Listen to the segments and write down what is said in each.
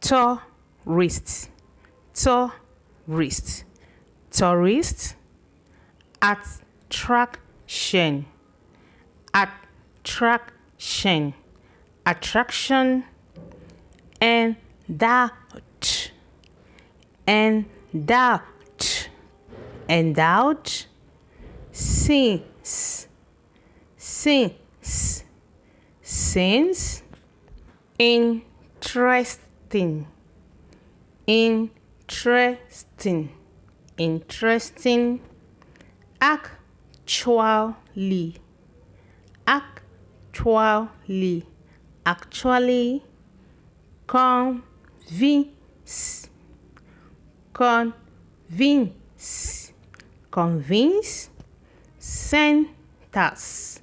tourist, tourist, tourist, attraction, attraction, attraction, endowed, endowed, endowed, since, since, since, interesting, interesting, interesting, actually, actually, actually, convince, convince, convince, sentence,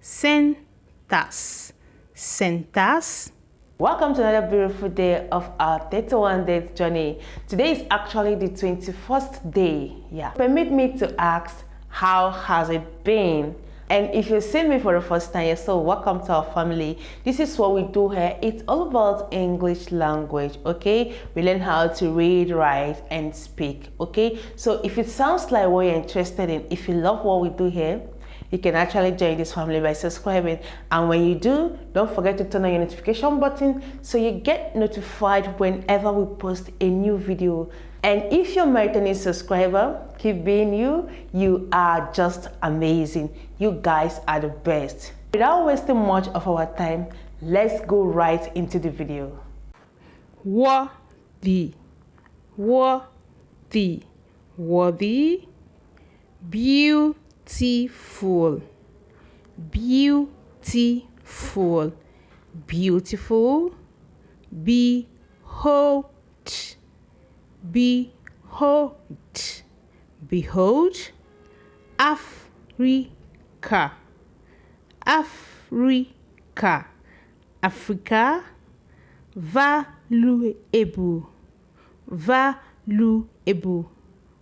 sentence, sentence. Welcome to another beautiful day of our 31 days journey. Today is actually the 21st day. Permit me to ask, how has it been? And if you've seen me for the first time, so welcome to our family. This is what we do here. It's all about English language, okay? We learn how to read, write, and speak, okay? So if it sounds like what you're interested in, if you love what we do here, you can actually join this family by subscribing, and when you do, don't forget to turn on your notification button so you get notified whenever we post a new video. And if you're my returning subscriber, keep being you. You are just amazing. You guys are the best. Without wasting much of our time, let's go right into the video. Worthy, worthy, worthy, beautiful, beautiful, beautiful, behold, behold, behold, Africa, Africa, Africa, valuable, valuable,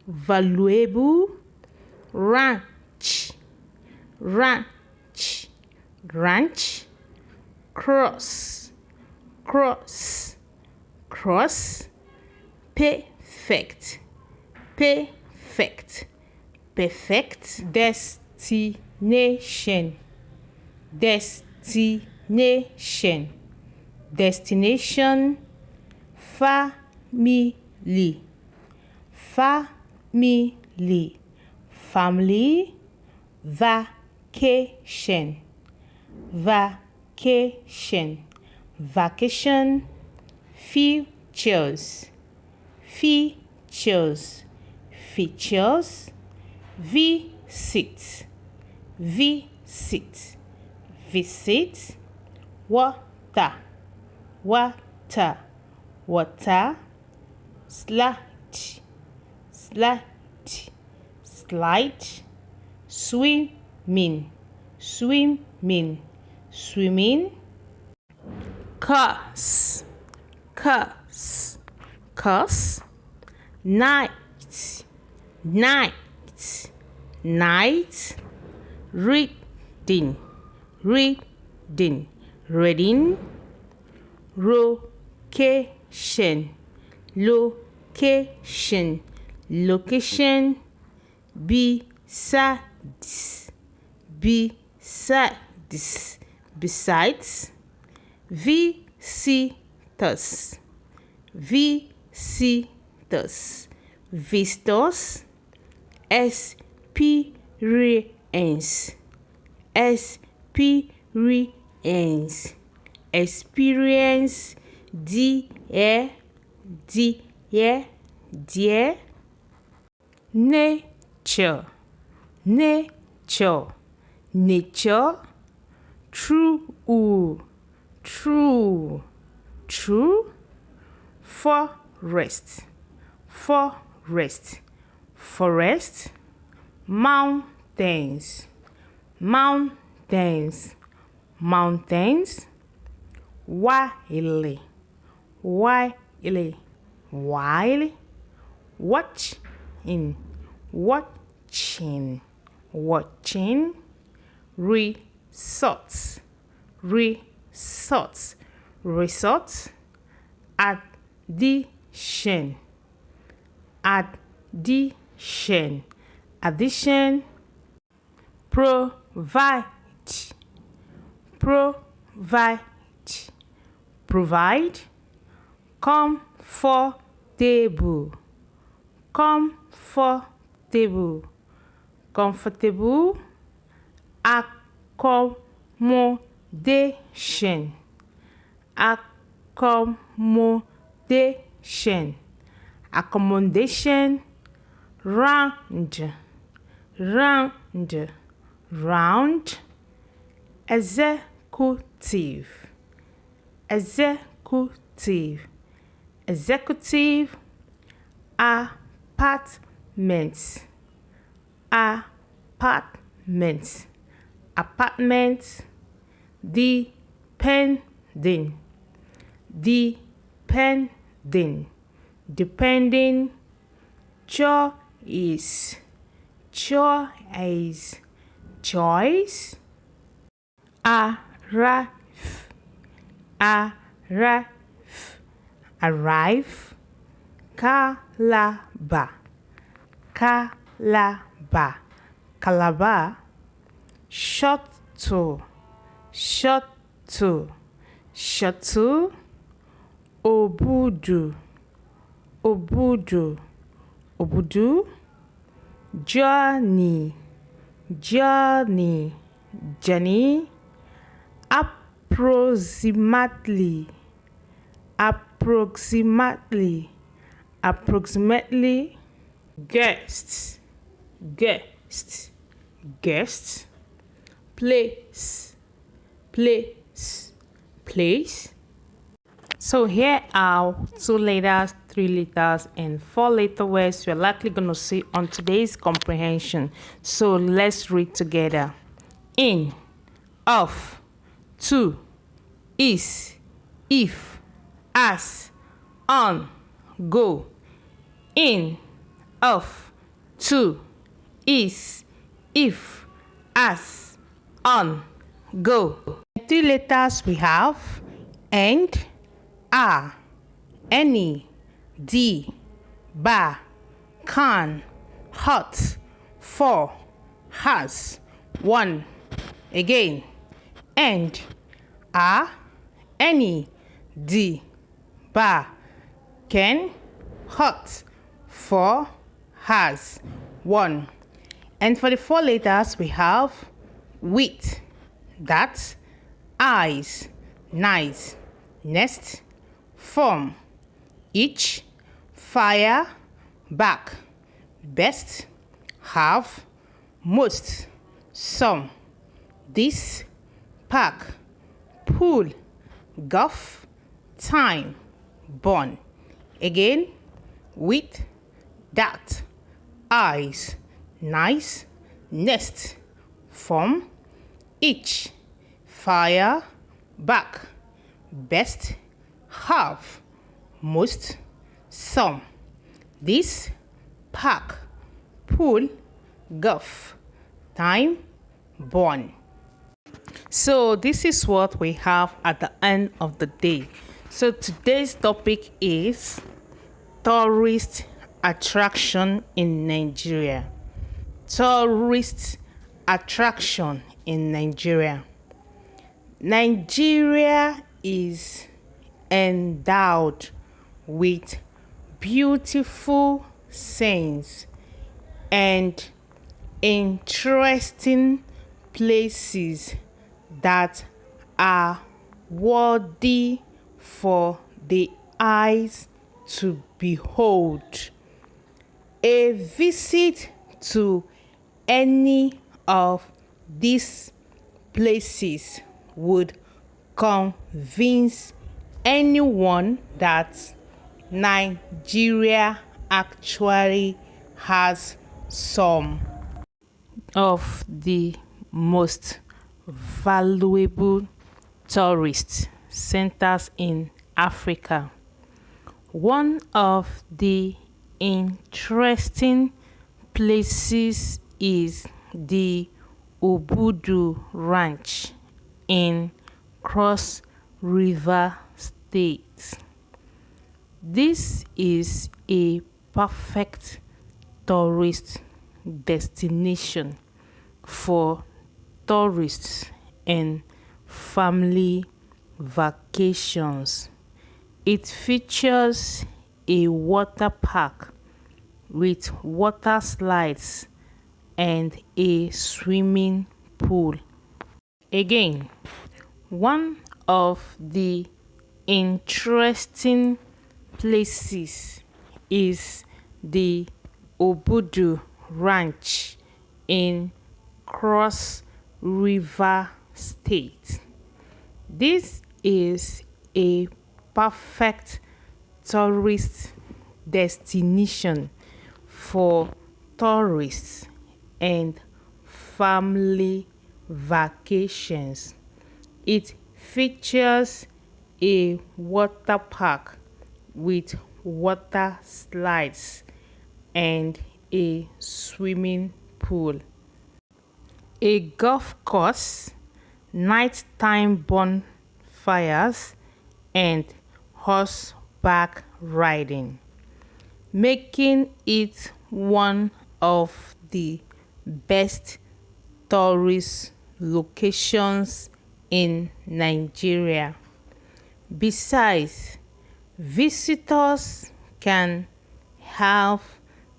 valuable, ranch, ranch, ranch, cross, cross, cross, perfect, perfect, perfect, destination, destination, destination, family, family, family, vacation, vacation, vacation, features, features, features, visit, visit, visit, water, water, water, slide, slide, slide, swimming, swimming, swimming, curse, curse, curse, night, night, night, reading, reading, reading, location, location, location, besides, besides, besides, visitors, visitors, visitors, experience, experience, experience, dear, dear, dear, nature, nature, nature, true, true, true, forest, forest, forest, mountains, mountains, mountains, wily, wily, wily, watching, watching, watching, resorts, resorts, resorts, addition, addition, addition, provide, provide, provide, comfortable, comfortable, comfortable, accommodation, accommodation, accommodation, round, round, round, executive, executive, executive, apartments, apartments, apartments, depending, depending, depending, choice, choice, choice, arrive, arrive, arrive, calabar, calabar, calabar, shuttle, shuttle, shuttle, Obudu, Obudu, Obudu, journey, journey, journey, approximately, approximately, approximately, guests, guests, guests, place, place, place. So here are 2 letters, 3 letters, and 4 letter words you're likely going to see on today's comprehension. So let's read together. In, of, to, is, if, as, on, go. In, of, to, is, if, as, on, go. 3 letters we have and, are, any, the, ba, can, hot, for, has, one. Again, and, are, any, the, ba, can, hot, for, has, one. And for the 4 letters we have with, that, eyes, nice, nest, form, each, fire, back, best, have, most, some, this, pack, pool, golf, time, born. Again, with, that, eyes, nice, nest, form, each, fire, back, best, have, most, some, this, pack, pool, golf, time, born. So this is what we have at the end of the day. So today's topic is tourist attraction in Nigeria. Tourist attraction in Nigeria. Nigeria is endowed with beautiful scenes and interesting places that are worthy for the eyes to behold. A visit to any of these places would convince anyone that Nigeria actually has some of the most valuable tourist centers in Africa. One of the interesting places is the Obudu Ranch in Cross River State. This is a perfect tourist destination for tourists and family vacations. It features a water park with water slides and a swimming pool. Again, one of the interesting places is the Obudu Ranch in Cross River State. This is a perfect tourist destination for tourists and family vacations. It features a water park with water slides and a swimming pool, a golf course, nighttime bonfires, and horseback riding, making it one of the best tourist locations in Nigeria. Besides, visitors can have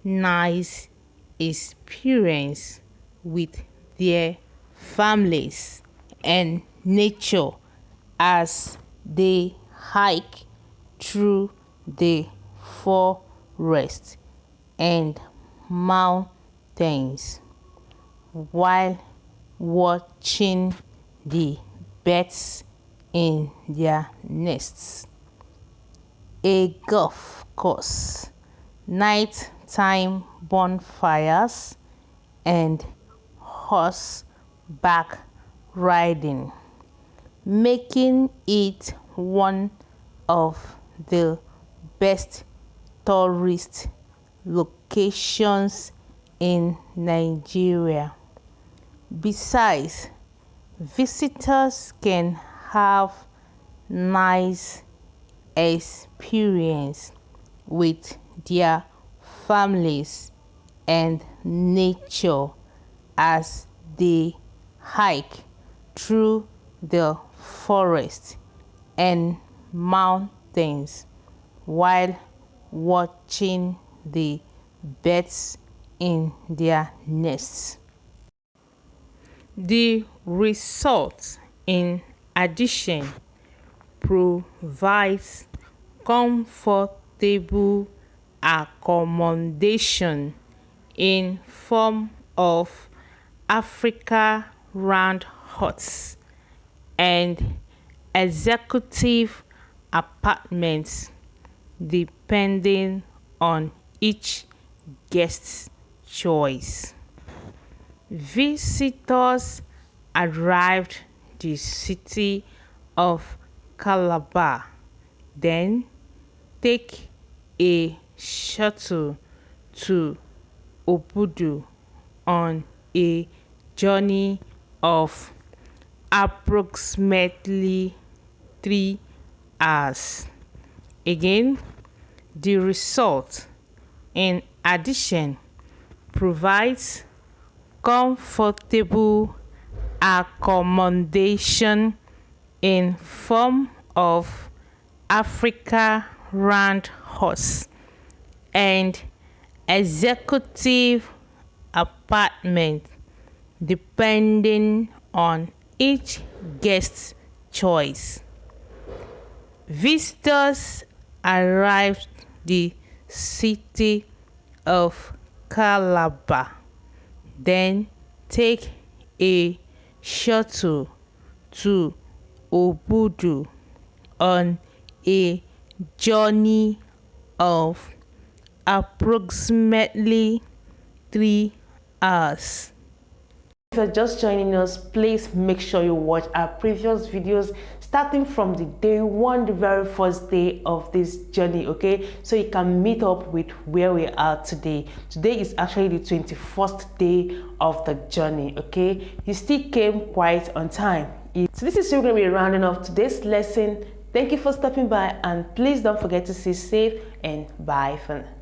nice experience with their families and nature as they hike through the forest and mountains while watching the birds in their nests. A golf course, nighttime bonfires, and horseback riding, making it one of the best tourist locations in Nigeria. Besides, visitors can have nice experience with their families and nature as they hike through the forest and mountains while watching the birds in their nests. The resort, in addition, provides comfortable accommodation in form of Africa round huts and executive apartments depending on each guest's choice. Visitors arrived the city of Calabar, then take a shuttle to Obudu on a journey of approximately 3 hours. Again, the resort, in addition, provides comfortable accommodation in form of Africa round huts and executive apartment depending on each guest's choice. Visitors arrived the city of Calabar, then take a shuttle to Obudu on a journey of approximately 3 hours. If you're just joining us, please make sure you watch our previous videos starting from the day one, the very first day of this journey, okay, so you can meet up with where we are today. Today is actually the 21st day of the journey, okay. You still came quite on time. So this is still going to be rounding off today's lesson. Thank you for stopping by, and please don't forget to stay safe and bye for now.